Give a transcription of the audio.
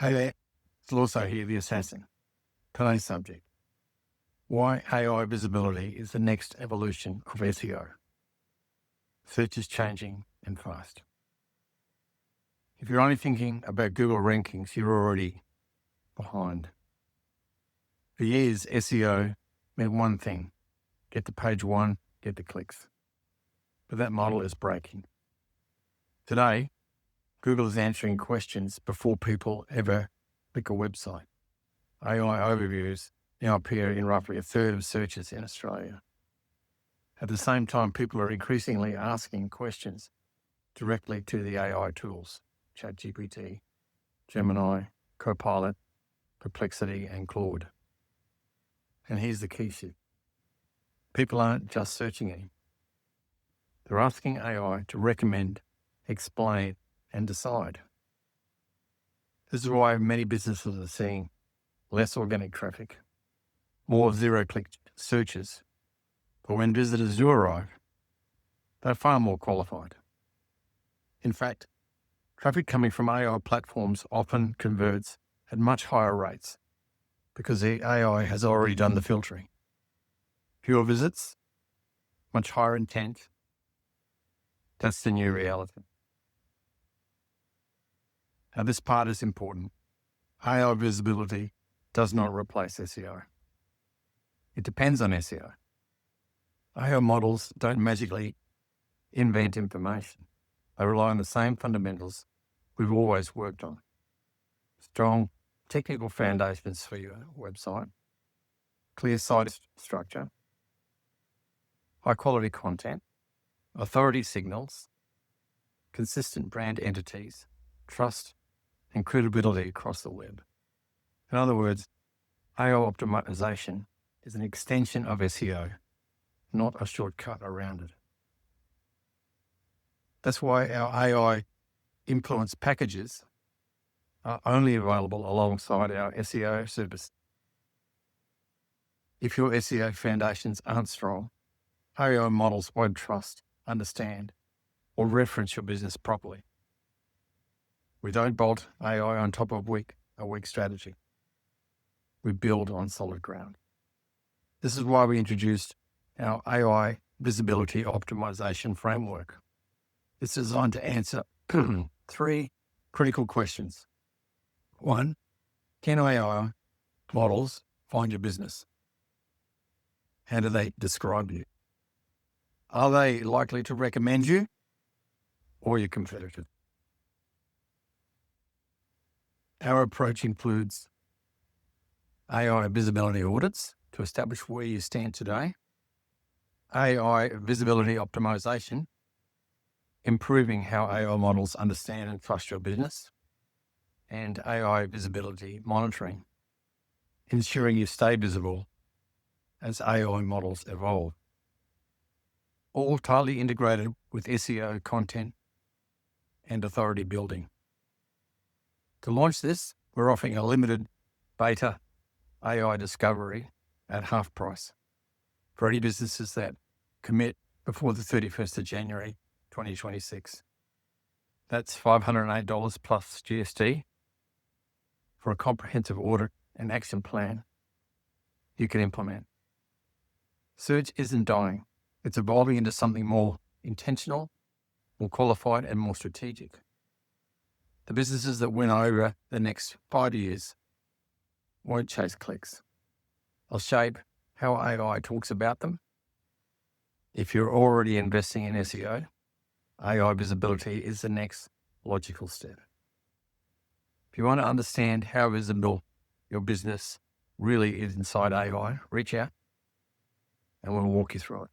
Hey there, it's also here, the assassin. Today's subject: why AI visibility is the next evolution of SEO. Search is changing and fast. If you're only thinking about Google rankings, you're already behind. For years, SEO meant one thing: get to page one, get the clicks. But that model is breaking. Today, Google is answering questions before people ever click a website. AI overviews now appear in roughly a third of searches in Australia. At the same time, people are increasingly asking questions directly to the AI tools: ChatGPT, Gemini, Copilot, Perplexity, and Claude. And here's the key shift: people aren't just searching anymore. They're asking AI to recommend, explain, and decide. This is why many businesses are seeing less organic traffic, more zero-click searches. But when visitors do arrive, they're far more qualified. In fact, traffic coming from AI platforms often converts at much higher rates because the AI has already done the filtering. Fewer visits, much higher intent. That's the new reality. Now, this part is important. AI visibility does not replace SEO. It depends on SEO. AI models don't magically invent information. They rely on the same fundamentals we've always worked on: strong technical foundations for your website, clear site structure, high quality content, authority signals, consistent brand entities, trust, and credibility across the web. In other words, AI optimization is an extension of SEO, not a shortcut around it. That's why our AI influence packages are only available alongside our SEO service. If your SEO foundations aren't strong, AI models won't trust, understand, or reference your business properly. We don't bolt AI on top of a weak strategy. We build on solid ground. This is why we introduced our AI visibility optimization framework. It's designed to answer three critical questions. 1, can AI models find your business? How do they describe you? Are they likely to recommend you or your competitor? Our approach includes AI visibility audits to establish where you stand today, AI visibility optimization, improving how AI models understand and trust your business, and AI visibility monitoring, ensuring you stay visible as AI models evolve. All tightly integrated with SEO content and authority building. To launch this, we're offering a limited beta AI discovery at half price for any businesses that commit before the 31st of January, 2026. That's $508 plus GST for a comprehensive audit and action plan you can implement. Search isn't dying. It's evolving into something more intentional, more qualified, and more strategic. The businesses that win over the next 5 years won't chase clicks. They'll shape how AI talks about them. If you're already investing in SEO, AI visibility is the next logical step. If you want to understand how visible your business really is inside AI, reach out and we'll walk you through it.